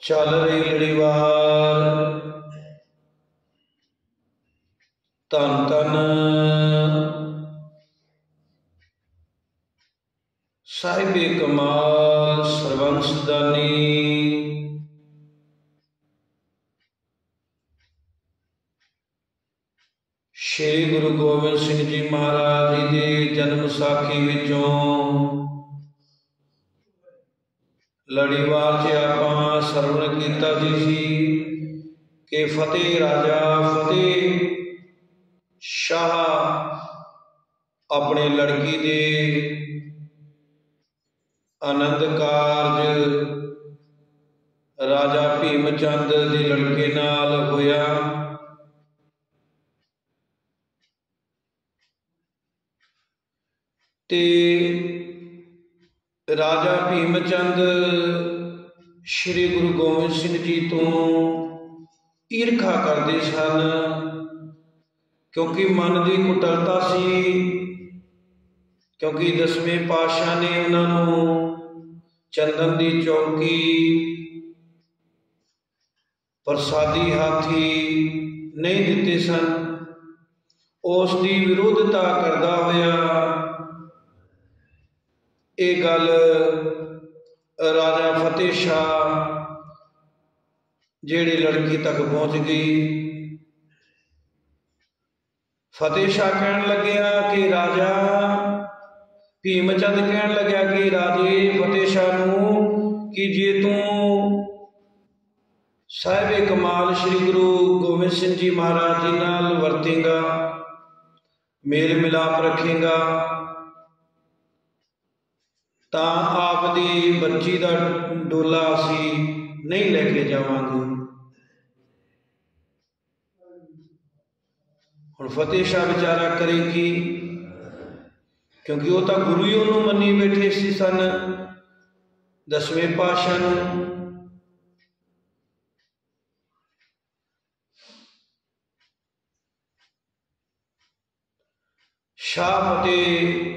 चल रही लड़ीवार धन धन साहिबे कमाल सरबंसदानी। श्री गुरु गोबिंद सिंह जी महाराज जी के जन्म साखी विचों लड़ीवार च आपां सरवण कीता सी कि फतेह राजा फतेह शाह अपने लड़की दे आनंद कारज राजा भीमचंद दे लड़के नाल होया। ते राजा भीमचंद श्री गुरु गोबिंद सिंह जी तो ईरखा करते सन, क्योंकि मन की कुटिलता सी। क्योंकि 10वें पातशाह ने उन्होंने चंदन की चौकी प्रसादी हाथी नहीं दिते सन। उसकी विरोधता करता होया ये गल राजा फतेह शाह जेड़ी लड़की तक पहुंच गई। फतेह शाह कहन लग्या कि राजा भीमचंद कहन लग्या कि राजे फतेह शाह नूं कि जे तू साहिबे कमाल श्री गुरु गोबिंद सिंह जी महाराज जी नाल वरतेगा, मेल मिलाप रखेगा, तां आपदी बच्ची का डोला असी नहीं लेके जावांगे। हुण फतेह शाह बेचारा करेगी, क्योंकि वो तो गुरु ही उन्होंने मनी बैठे सी सन 10वें पातशाह नूं।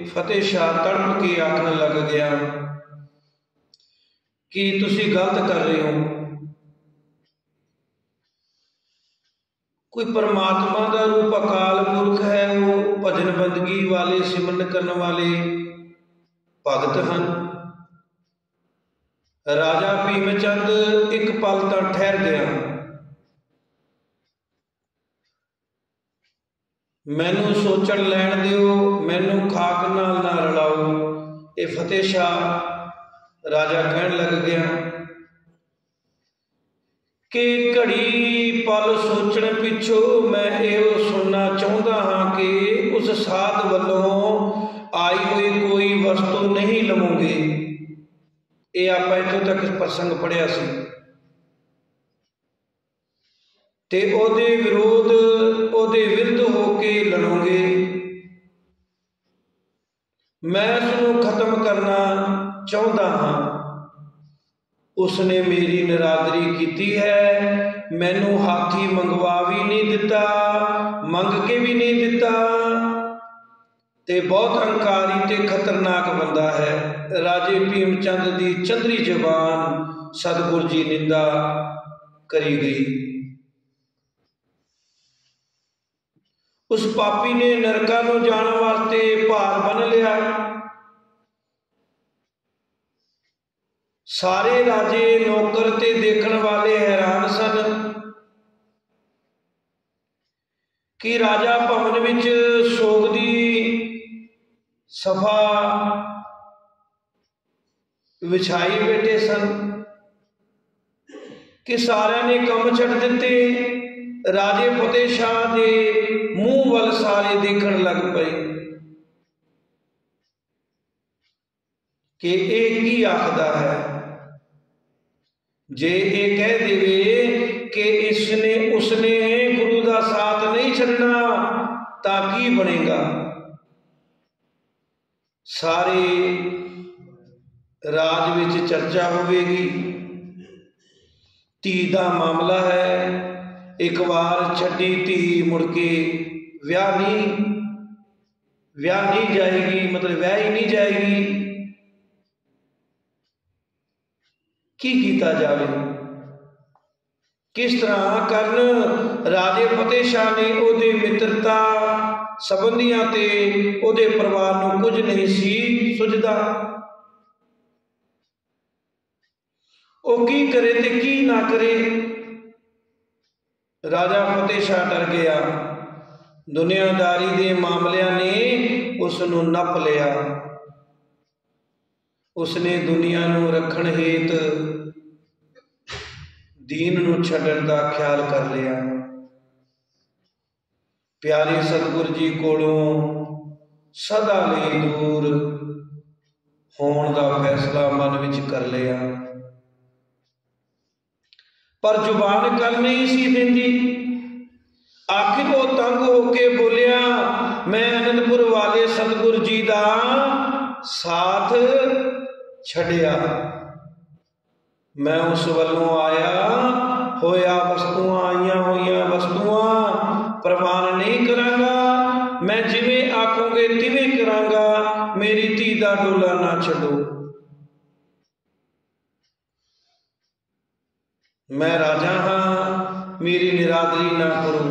फतेह शाह तड़प के आखन लग गया कि तुसी गलत कर रहे हो। कोई परमात्मा का रूप अकाल पुरख है, वो भजन बंदगी वाले सिमरन करने वाले भगत हैं। राजा भीमचंद एक पल तक ठहर गया, मैनू सोचण लैण दिओ, मैनू खाक नाल ना रलाओ। ये फतेह शाह राजा कहन लग गया कि घड़ी पल सोचण पिछों मैं ये सुनना चाहता हाँ कि उस साध वालों आई हुई कोई वस्तु नहीं लवोगे। ये आप इतों तक प्रसंग पढ़िया सी ते ओदे विरोध ओदे विरुद्ध होके लड़ोगे। मैं उसनूं खत्म करना चाहता हाँ। उसने मेरी निरादरी की है, मैनू हाथी मंगवा भी नहीं दिता, मंग के भी नहीं दिता, ते बहुत अहंकारी ते खतरनाक बंदा है। राजे भीमचंद की चंद्री जबान सतगुरु जी निंदा करी गई। उस पापी ने नरका नूं जाण वास्ते भार बन लिया। सारे राजे नौकर ते देखण वाले हैरान सन कि राजा भवन विच सोग दी सफा विछाई बैठे सन कि सारे ने कम छड्ड दिते। राजे फतेह शाह दे मुंह वाल सारे देखण लग पे कि एक ही आखदा है। जे ये कह देवे कि इसने उसने गुरु का साथ नहीं छड्डना तां की बनेगा। सारे राज विच चर्चा होवेगी। धी का मामला है, एक बार छड्डी धी मुड़ के व्याह नहीं जाएगी, मतलब व्याह ही नहीं जाएगी। की कीता जावे। किस तरह करन राजे फतेह शाह ने उहदे मित्रता संबंधियां ते उहदे परिवार नूं कुछ नहीं सी सुझदा। वो की करे ते की ना करे। राजा फतेह शाह डर गया। दुनियादारी दे मामलियां ने उसनूं नप लिया। उसने दुनिया नूं रखण हेत दीन नूं छड्डण दा ख्याल कर लिया। प्यारे सतगुरु जी कोलों सदा लई दूर होण दा फैसला मन विच कर लिया। पर जुबान कर नहीं सी दिंदी। आखिर वो तंग होके बोलिया, मैं आनंदपुर वाले सतगुरु जी दा साथ छड्डिया। मैं उस वल्लों आया होया वस्तुआं आईयां होईयां वस्तुआं प्रवान नहीं करांगा। मैं जिवें आखोगे तिवें करांगा। मेरी धी दा डोला ना छड्डो। मैं राजा हाँ, मेरी निरादरी ना करो।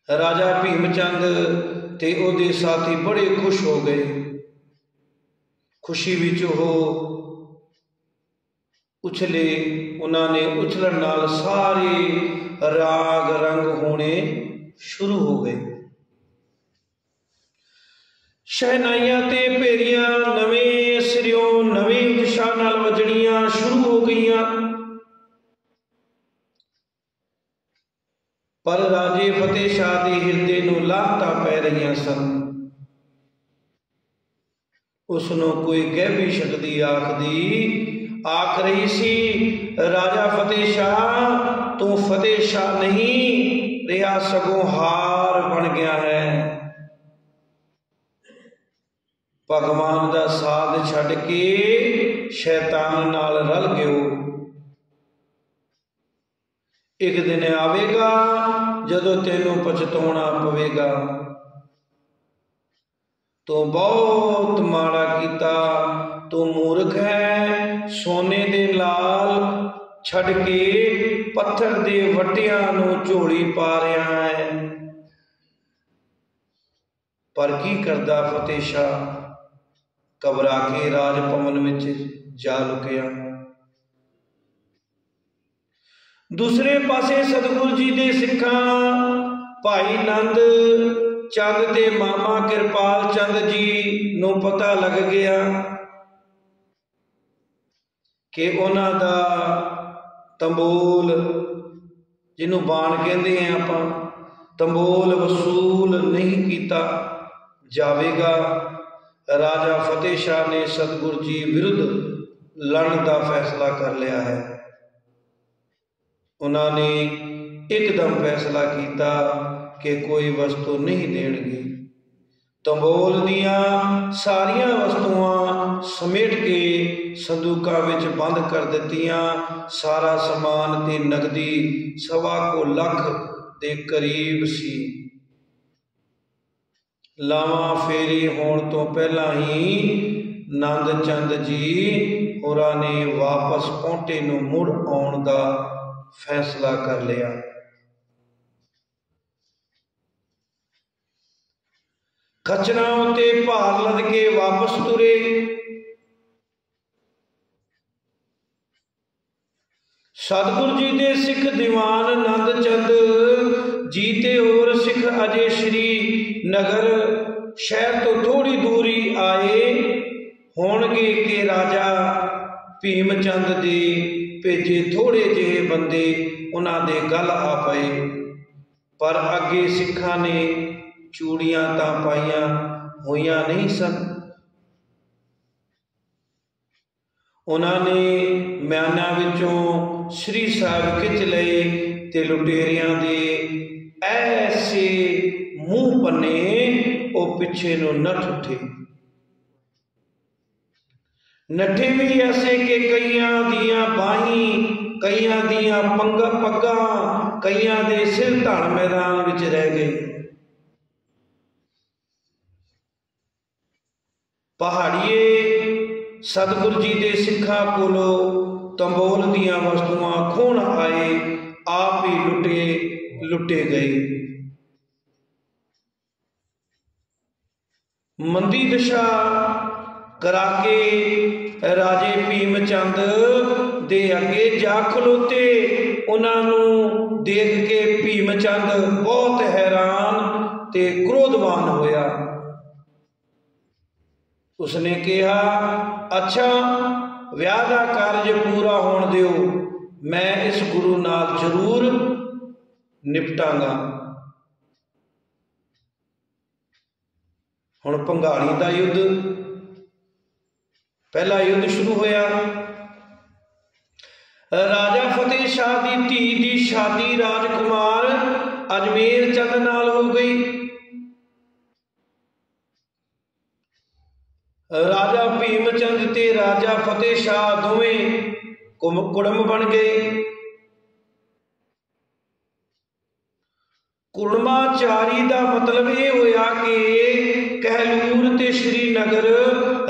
राजा भीमचंद ते उहदे साथी बड़े खुश हो गए। खुशी विच हो उछले। उन्होंने उछलण नाल सारे राग रंग होने शुरू हो गए। शहनाइयां ते भेरियां नवें सिरों नवे उत्साह नाल वजणियां शुरू हो गईयां। पर राजे फतेह शाह के हिरदे नूं लाहतां पै रहीआं सन। उसनों कोई गहबी शक्ति आख रही सी, राजा फतेह शाह तू फतेह शाह नहीं रहा, सगों हार बन गया है। भगवान दा साथ छड्ड के शैतान नाल रल गयो। एक दिन आवेगा जदों तेनों पछताउणा पवेगा। तो बहुत माड़ा कीता। तो मूर्ख है। सोने दे लाल छड़ के पत्थर दे वटियां नूं झोली पा रहा है। पर की करदा फतेह शाह? घबरा के राज भवन विच जा लुकिया। दूसरे पासे सतगुरु जी दे सिखां भाई नंद चंद ते मामा किरपाल चंद जी नूं पता लग गया कि उन्हां दा तंबोल, जिन्हों बाण कहते हैं आपां, तंबोल वसूल नहीं किया जाएगा। राजा फतेह शाह ने सतगुरु जी विरुद्ध लड़न का फैसला कर लिया है। उन्होंने एकदम फैसला किया कि कोई वस्तु नहीं देंगे। तंबोल दियां सारियां वस्तुआं समेट के संदूकां विच बंद कर दित्तियां। सारा समान ते नगदी 1.25 लाख के करीब सी। लावां फेरी होण तो पहला ही नंद चंद जी होरां ने वापस पौंटे नूं मुड़ आउण दा फैसला कर लिया। खच्चरां उत्ते भार लद के वापस तुरे। सतगुरु जी दे सिख दीवान नंद चंद जी ते होर सिख अजे श्री नगर शहर तो थोड़ी दूरी आए होणगे कि राजा भीमचंद दे भेजे थोड़े जिहे बंदे उन्हां दे गल आ पए। पर अगे सिखां ने चूड़ियां तां पाईयां होईयां नहीं सन। उन्होंने म्याना विचों श्री साहिब खिच लए ते लुटेरियां दे ऐसे मुंह पन्ने वो पिछे नूं नठ उठे। नठे भी ऐसे कि कईयां दियां बाहीं, कईयां दियां पग्गां, कईयां दे सिर धड़ मैदान विच रह गए। पहाड़िए सतगुरु जी के सिखा कोलों तंबोल दियां वस्तुआं खोण आए, आप ही लुटे गए। मंदी दशा करा के राजे भीम चंद दे अगे जा खलोते। उन्होंने देख के भीम चंद बहुत हैरान ते क्रोधवान होया। उसने कहा, अच्छा विआह का कारज पूरा होण दिओ, मैं इस गुरु नाल जरूर निपटांगा। हुण भंगाणी दा युद्ध, पहला युद्ध शुरू होया। राजा फतेह शाह दी धी दी शादी राजकुमार अजमेर चंद नाल हो गई। राजा भीम चंद ते राजा फतेह शाह दोवें कुड़म बन गए। कुड़माचारी का मतलब यह होया कि कहलूर ते श्रीनगर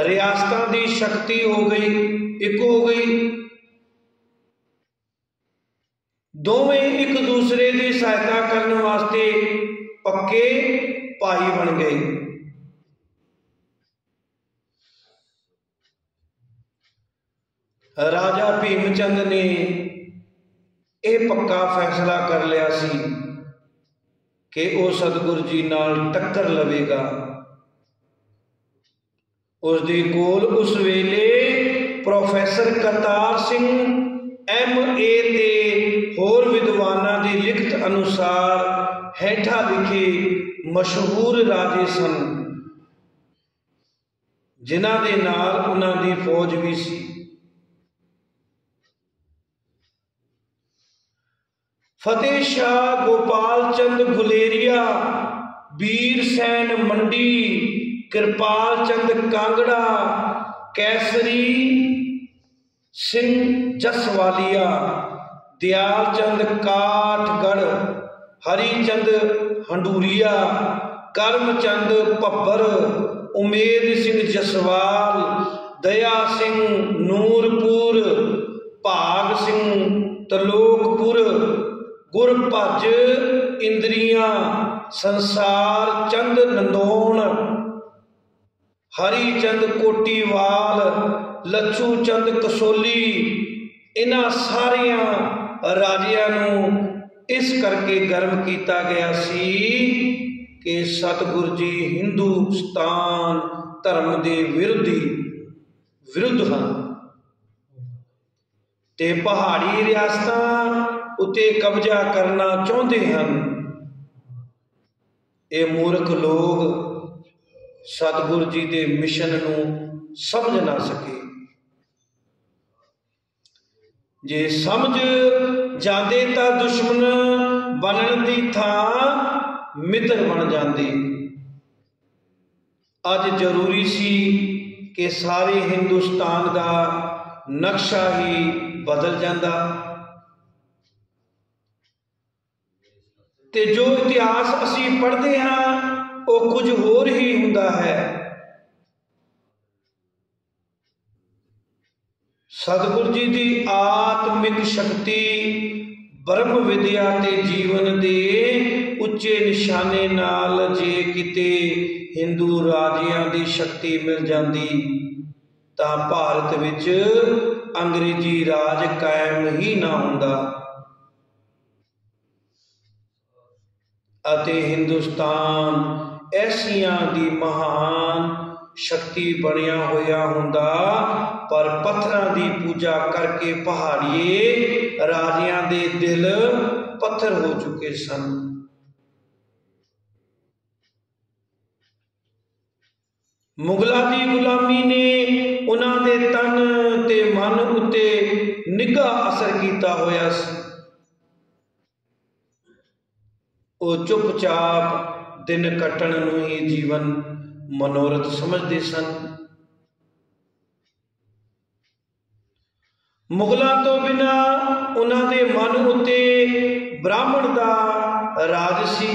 रियासतां दी शक्ति हो गई, एक हो गई। दोवें एक दूसरे की सहायता करने वास्ते पक्के भाई बन गए। राजा भीमचंद ने यह पक्का फैसला कर लिया सी कि वह सतगुरु जी नाल टक्कर लवेगा। उसदे कोल उस वेले प्रोफैसर करतार सिंह MA ते होर विद्वानां दी लिखत अनुसार हेठा लिखे मशहूर राजे सन, जिन्हां दे नाल उन्हां दी फौज भी सी। फतेह शाह गोपाल चंद गुलेरिया, बीर सैन मंडी, कृपाल चंद कांगड़ा, कैसरी सिंह जसवालिया, दयाल चंद काठगढ़, हरिचंद हंडूरिया, करमचंद पब्बर, उमेद सिंह जसवाल, दया सिंह नूरपुर, भाग सिंह तलोकपुर, गुरभज इंद्रिया, संसार चंद नंदौण, हरिचंद कोटीवाल, लच्छू चंद कसोली। इन्हां सारिया राजियां नूं इस करके गर्म किया गया सी कि सतगुरु जी हिंदुस्तान धर्म के विरुद्ध हैं ते पहाड़ी रियासतां उत्ते कब्जा करना चाहते हैं। ये मूर्ख लोग सतगुरु जी के मिशन नूं समझ ना सके। जे समझ जाते तो दुश्मन बनने की थां मित्र बन जाते। अज जरूरी सी कि सारे हिंदुस्तान का नक्शा ही बदल जाता ते जो इतिहास असी पढ़ते हाँ वो कुछ होर ही हुंदा है। सतगुरु जी की आत्मिक शक्ति ब्रह्म विद्या ते जीवन दे उच्चे निशाने नाल जे किते हिंदू राजियां दी शक्ति मिल जाती तां भारत विच अंग्रेजी राज कायम ही ना हुंदा अते हिंदुस्तान ऐसियां दी महान शक्ति बनिया होया हुंदा। पर पत्थरां दी पूजा करके पहाड़िए राजियां दे दिल पत्थर हो चुके सन। मुगलों की गुलामी ने उन्हां दे तन ते मन उत्ते निघा असर किया होया सी। वो चुपचाप दिन कटण नूं ही जीवन मनोरथ समझते सन। मुगलों तो बिना उन्हां दे मन उत्ते ब्राह्मण दा राज सी,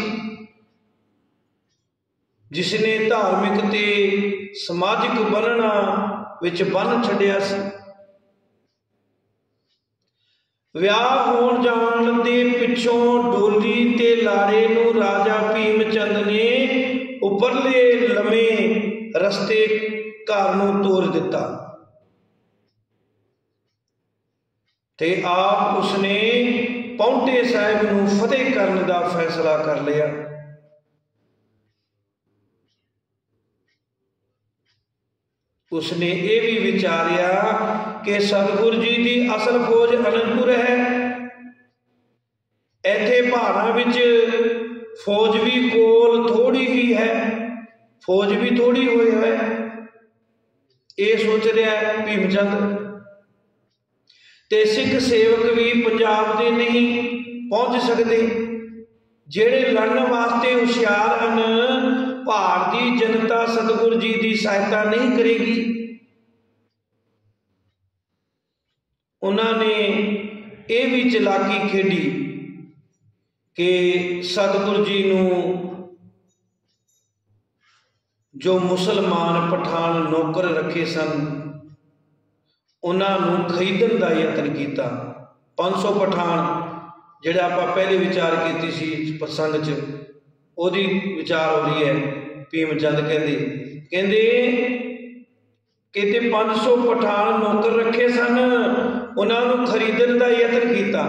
जिसने धार्मिक ते समाजिक बनना ਵਿੱਚ ਬੰਨ੍ਹ ਛੱਡਿਆ ਸੀ। ਵਿਆਹ ਹੋਣ ਜਾਣ ਦੇ ਪਿੱਛੋਂ ਡੋਲੀ ਤੇ ਲਾੜੇ ਨੂੰ ਰਾਜਾ ਭੀਮ ਚੰਦ ਨੇ ਉੱਪਰਲੇ ਲੰਮੇ ਰਸਤੇ ਘਰ ਨੂੰ ਤੋਰ ਦਿੱਤਾ ਤੇ ਆਪ ਉਸਨੇ ਪੌਂਟੇ ਸਾਹਿਬ ਨੂੰ ਫਤਿਹ ਕਰਨ ਦਾ ਫੈਸਲਾ ਕਰ ਲਿਆ। ਉਸਨੇ ਇਹ ਵੀ ਵਿਚਾਰਿਆ ਕਿ ਸਤਿਗੁਰੂ ਜੀ ਦੀ ਅਸਲ ਫੌਜ ਅਨੰਦਪੁਰ ਹੈ, ਇੱਥੇ ਪਹਾੜਾਂ ਵਿੱਚ ਫੌਜ ਵੀ ਕੋਲ ਥੋੜੀ ਹੀ ਹੈ, ਫੌਜ ਵੀ ਥੋੜੀ ਹੋਈ ਹੈ। ਇਹ ਸੋਚ ਰਿਹਾ ਭੀਮ ਚੰਦ। ਤੇ ਸਿੱਖ ਸੇਵਕ ਵੀ ਪੰਜਾਬ ਦੇ ਨਹੀਂ ਪਹੁੰਚ ਸਕਦੇ, ਜਿਹੜੇ ਲੜਨ ਵਾਸਤੇ ਹੁਸ਼ਿਆਰ ਹਨ। ਭਾਰਤ ਦੀ ਜਨਤਾ ਸਤਿਗੁਰੂ ਜੀ ਦੀ ਸਹਾਇਤਾ ਨਹੀਂ ਕਰੇਗੀ। ਉਹਨਾਂ ਨੇ ਇਹ ਵੀ ਚਲਾਕੀ ਖੇਡੀ ਕਿ ਸਤਿਗੁਰੂ ਜੀ ਨੂੰ ਜੋ ਮੁਸਲਮਾਨ ਪਠਾਨ ਨੌਕਰ ਰੱਖੇ ਸਨ, ਉਹਨਾਂ ਨੂੰ ਖਰੀਦਣ ਦਾ ਯਤਨ ਕੀਤਾ। 500 ਪਠਾਨ, ਜਿਹੜਾ ਆਪਾਂ ਪਹਿਲੇ ਵਿਚਾਰ ਕੀਤੀ ਸੀ ਪ੍ਰਸੰਗ 'ਚ, ਉਹਦੀ ਵਿਚਾਰ ਹੋ ਰਹੀ ਹੈ। ਭੀਮ ਚੰਦ ਕਹਿੰਦੇ ਕਿ 500 ਪਠਾਨ ਨੌਕਰ ਰੱਖੇ ਸਨ, ਉਹਨਾਂ ਨੂੰ ਖਰੀਦਣ ਦਾ ਯਤਨ ਕੀਤਾ।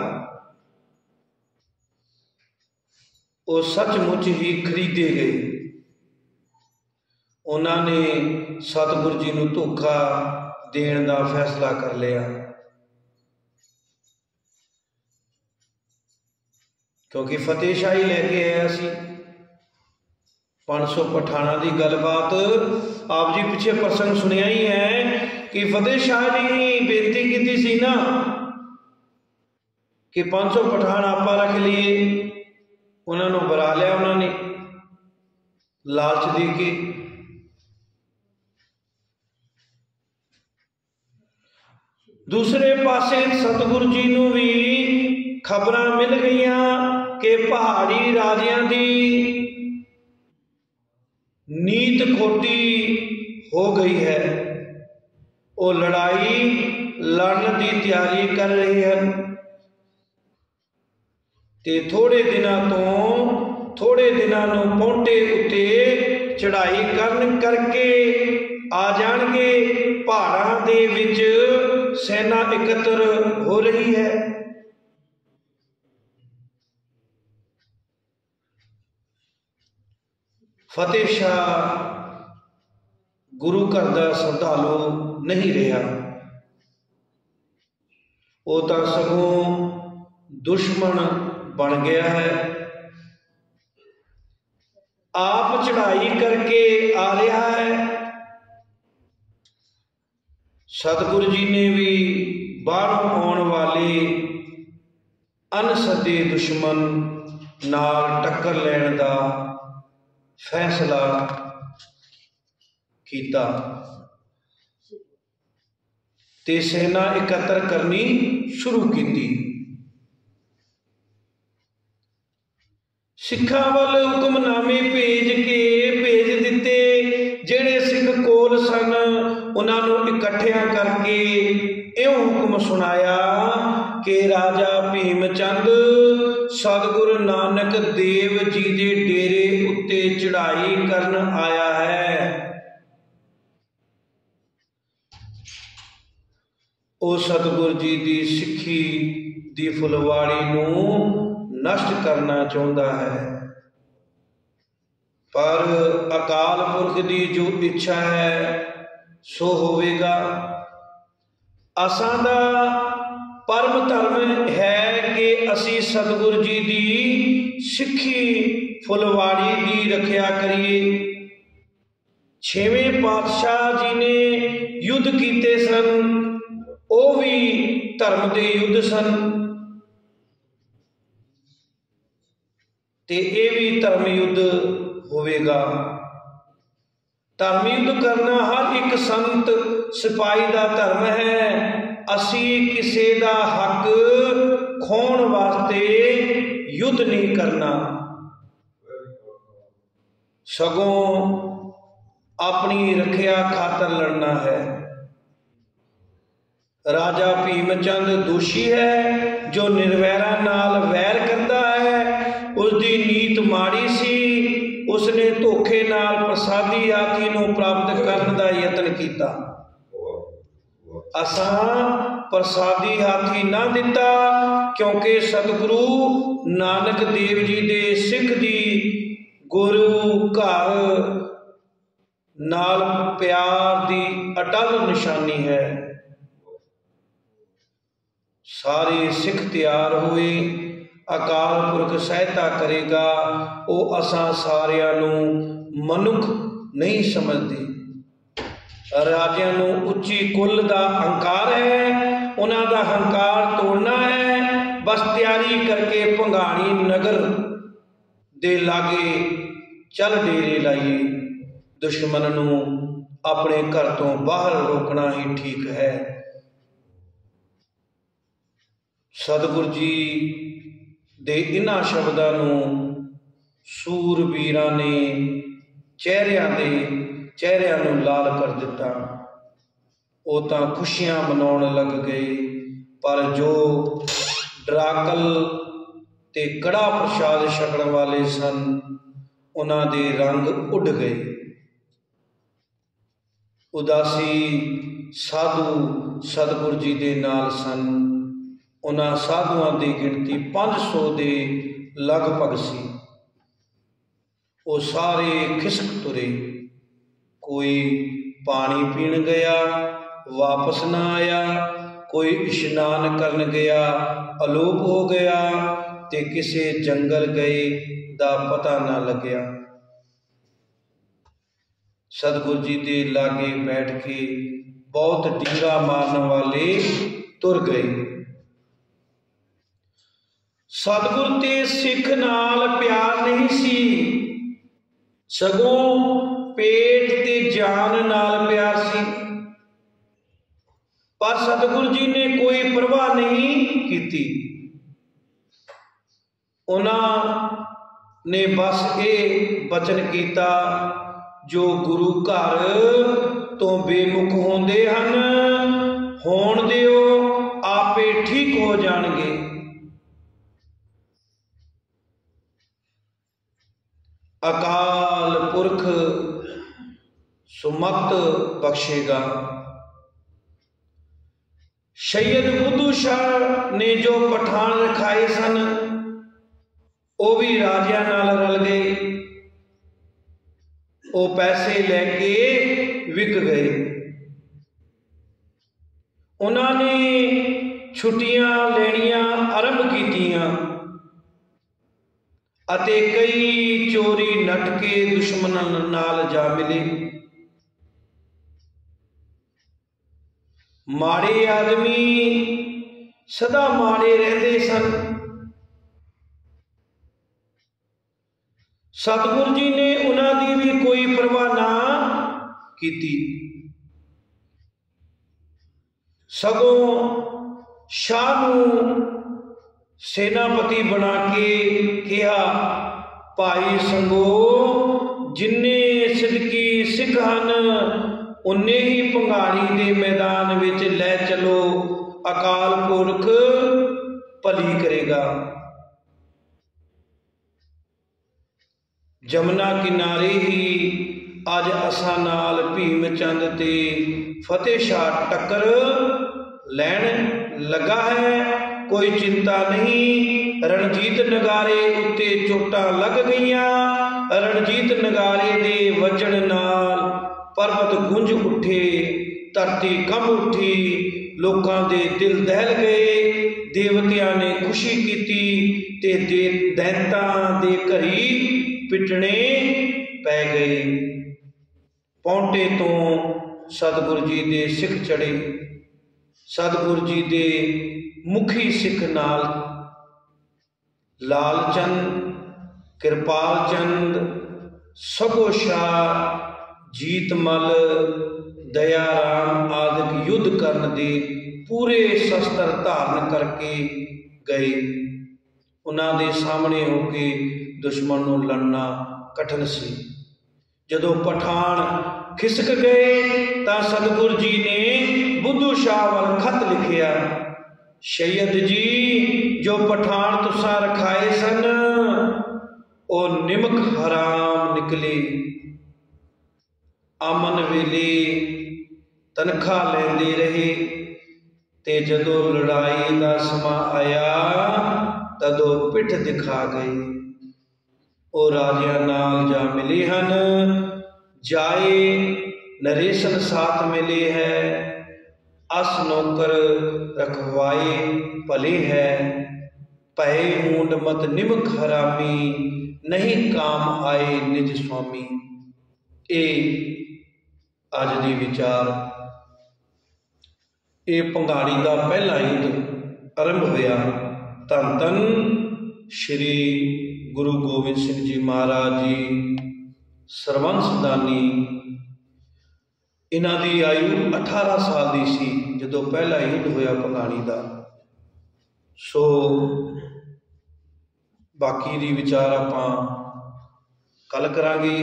ਉਹ ਸੱਚਮੁੱਚ ਹੀ ਖਰੀਦੇ ਗਏ। ਉਹਨਾਂ ਨੇ ਸਤਿਗੁਰੂ ਜੀ ਨੂੰ ਧੋਖਾ ਦੇਣ ਦਾ ਫੈਸਲਾ ਕਰ ਲਿਆ, ਕਿਉਂਕਿ ਫਤਿਹ ਸ਼ਾਹੀ ਲੈ ਕੇ ਆਇਆ ਸੀ। 500 ਪਠਾਨਾਂ ਦੀ ਗੱਲਬਾਤ ਆਪ ਜੀ ਪਿੱਛੇ ਪ੍ਰਸੰਗ ਸੁਣਿਆ ਹੀ ਹੈ ਕਿ ਫਤਿਹ ਸ਼ਾਹ ਨੇ ਬੇਨਤੀ ਕੀਤੀ ਸੀ ਨਾ ਕਿ 500 ਪਠਾਨ ਆਪਾਂ ਰੱਖ ਲਈਏ। ਉਹਨਾਂ ਨੂੰ ਬੁਲਾ ਲਿਆ ਉਹਨਾਂ ਨੇ ਲਾਲਚ ਦੇ ਕੇ। ਦੂਸਰੇ ਪਾਸੇ ਸਤਿਗੁਰੂ ਜੀ ਨੂੰ ਵੀ ਖਬਰਾਂ ਮਿਲ ਗਈਆਂ ਕਿ ਪਹਾੜੀ ਰਾਜਿਆਂ ਦੀ ਨੀਤ ਖੋਟੀ ਹੋ ਗਈ ਹੈ, ਉਹ ਲੜਾਈ ਲੜਨ ਦੀ ਤਿਆਰੀ ਕਰ ਰਹੇ ਹਨ ਤੇ ਥੋੜੇ ਦਿਨਾਂ ਨੂੰ ਪੌਂਟੇ ਉੱਤੇ ਚੜ੍ਹਾਈ ਕਰਨ ਕਰਕੇ ਆ ਜਾਣਗੇ। ਪਹਾੜਾਂ ਦੇ ਵਿੱਚ ਸੈਨਾ ਇਕੱਤਰ ਹੋ ਰਹੀ ਹੈ। ਫਤਿਹ ਸ਼ਾਹ ਗੁਰੂ ਘਰ ਦਾ ਸ਼ਰਧਾਲੂ ਨਹੀਂ ਰਿਹਾ, ਉਹ ਤਾਂ ਸਗੋਂ ਦੁਸ਼ਮਣ ਬਣ ਗਿਆ ਹੈ। ਆਪ ਚੜ੍ਹਾਈ ਕਰਕੇ ਆ ਰਿਹਾ ਹੈ। ਸਤਿਗੁਰੂ ਜੀ ਨੇ ਵੀ ਬਾਹਰੋਂ ਆਉਣ ਵਾਲੇ ਅਣਸੱਦੇ ਦੁਸ਼ਮਣ ਨਾਲ ਟੱਕਰ ਲੈਣ ਦਾ ਫੈਸਲਾ ਕੀਤਾ ਤੇ ਸੈਨਾ ਇਕੱਤਰ ਕਰਨੀ ਸ਼ੁਰੂ ਕੀਤੀ। ਸਿੱਖਾਂ ਵੱਲ ਹੁਕਮਨਾਮੇ ਭੇਜ ਦਿੱਤੇ। ਜਿਹੜੇ ਸਿੱਖ ਕੋਲ ਸਨ ਉਹਨਾਂ ਨੂੰ ਇਕੱਠਿਆਂ ਕਰਕੇ ਇਉਂ ਹੁਕਮ ਸੁਣਾਇਆ ਕਿ ਰਾਜਾ ਭੀਮ ਚੰਦ ਸਤਿਗੁਰੂ ਨਾਨਕ ਦੇਵ ਜੀ ਦੇ ਡੇਰੇ ਉੱਤੇ ਚੜ੍ਹਾਈ ਕਰਨ ਆਇਆ ਹੈ। ਉਹ ਸਤਿਗੁਰੂ ਜੀ ਦੀ ਸਿੱਖੀ ਦੀ ਫੁਲਵਾੜੀ ਨੂੰ ਨਸ਼ਟ ਕਰਨਾ ਚਾਹੁੰਦਾ ਹੈ, ਪਰ ਅਕਾਲ ਪੁਰਖ ਦੀ ਜੋ ਇੱਛਾ ਹੈ ਸੋ ਹੋਵੇਗਾ। ਅਸਾਂ ਦਾ ਪਰਮ ਧਰਮ ਹੈ ਕਿ ਅਸੀਂ ਸਤਿਗੁਰੂ ਜੀ ਦੀ ਸਿੱਖੀ ਫੁਲਵਾੜੀ ਦੀ ਰੱਖਿਆ ਕਰੀਏ। 6ਵੇਂ ਪਾਤਸ਼ਾਹ ਜੀ ਨੇ ਯੁੱਧ ਕੀਤੇ ਸਨ, ਉਹ ਵੀ ਧਰਮ ਦੇ ਯੁੱਧ ਸਨ ਤੇ ਇਹ ਵੀ ਧਰਮ ਯੁੱਧ ਹੋਵੇਗਾ। ਧਰਮ ਯੁੱਧ ਕਰਨਾ ਹਰ ਇੱਕ ਸੰਤ ਸਿਪਾਹੀ ਦਾ ਧਰਮ ਹੈ। ਅਸੀਂ ਕਿਸੇ ਦਾ ਹੱਕ ਖੋਹਣ ਵਾਸਤੇ ਯੁੱਧ ਨਹੀਂ ਕਰਨਾ, ਸਗੋਂ ਆਪਣੀ ਰੱਖਿਆ ਖਾਤਰ ਲੜਨਾ ਹੈ। राजा भीमचंद दोषी है जो निर्वैरा नाल वैर करता है। उसकी नीत माड़ी सी, उसने धोखे नाल प्रसादी हाथी नूं प्राप्त करने का यतन किया। असां प्रसादी हाथी ना दिता क्योंकि सतगुरु नानक देव जी दे सिख दी गुरु घर नाल प्यार दी अटल निशानी है। सारे सिख तैयार हुए, अकाल पुरख सहायता करेगा। वो असां सारियां नूं मनुख नहीं समझते। राजियां नूं उच्ची कुल दा हंकार है, उन्हां दा हंकार तोड़ना है। बस तैयारी करके भंगाणी नगर दे लागे चल डेरे लाइए। दुश्मन नूं अपने घर तो बाहर रोकना ही ठीक है। सतगुरु जी दे इन्हां शब्दां नूं सूरबीरां ने चेहरिਆਂ नूं लाल कर दिता। वो तां खुशियां मनाउण लग गए, पर जो डराकल ते कड़ा प्रसाद छकण वाले सन उन्हां दे रंग उड़ गए। उदासी साधु सतगुरु जी दे नाल सन। उन्हां साधुआं की गिनती 500 के लगभग सी। वो सारे खिसक तुरे। कोई पानी पीण गया, वापस ना आया। कोई इशनान करन गया, अलोप हो गया। ते किसे जंगल गए दा पता ना लग्या। सतगुरु जी के लागे बैठ के बहुत डींगा मारन वाले तुर गए। सतगुरु ते सिख नाल प्यार नहीं सी, सगों पेट ते जान नाल प्यार सी। पर सतगुरु जी ने कोई परवाह नहीं की। उन्होंने बस ये बचन किया, जो गुरु घर तो बेमुख होंदे हन होण दिओ, आपे ठीक हो जाणगे। अकाल पुरख सुमत बख्शेगा। सैयद बुद्धू शाह ने जो पठान रखाए सन वो भी राजिया नाल रल गए। वो पैसे लेके विक गए। उन्होंने छुट्टियां लेनियां आरंभ कीतियां अते कई चोरी नट के दुश्मनां नाल जा मिले। माड़े आदमी सदा माड़े रहते सन। सतगुरु जी ने उन्होंने भी कोई परवाह ना की, सगों शाह नूं सेनापति बना के कहा, भाई संगो जिन्ने सिद्दकी सिख हन उन्ने ही भंगाणी दे मैदान विच लै चलो, अकाल पुरख भली करेगा। जमुना किनारे ही अज असां नाल भीमचंद ते फतेह शाह टक्कर लैण लगा है। कोई चिंता नहीं, रणजीत नगारे उत्ते चोटां लग गईयां। रणजीत नगारे दे वजण नाल पर्वत गुंज उठे, धरती कंब उठी, लोकां दे दिल दहल गए। देवतियां ने खुशी की ते दैंतां दे घरी पिटने पै गए। पौंटे तो सतगुरु जी दे सिख चढ़े। सतगुरु जी दे मुखी सिख नाल लाल चंद, कृपाल चंद, सगो शाह, जीतमल, दयाराम आदि युद्ध करन दे पूरे शस्त्र धारण करके गए। उन्हां दे सामने होके दुश्मन नूं लड़ना कठिन सी। जदों पठान खिसक गए तो सतगुरु जी ने बुद्धू शाह वाल खत लिखिया, शैयद जी जो पठान तुसा रखाए सन ओ निमक हराम निकले। आमन वेले तनखा लेंदे रहे ते जदों लड़ाई का समा आया तदों पिठ दिखा गए। ओ राजिया नाल जा मिले हन, जाए नरेशन साथ मिले है। अस नौकर रखवाए भले है, भय मूंड मत निमक हरामी, नहीं काम आए निज स्वामी। ये अज दी विचार। ये भंगाणी का पहला युद्ध आरंभ होया। धन धन श्री गुरु गोबिंद सिंह जी महाराज जी सरबंस दानी। इन्हां दी आयु 18 साल की सी जदों पहला युद्ध होया भंगाणी का। सो बाकी दी विचार आपां कल करांगे।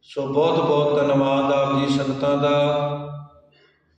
सो बहुत बहुत धन्यवाद आप जी संगतां दा।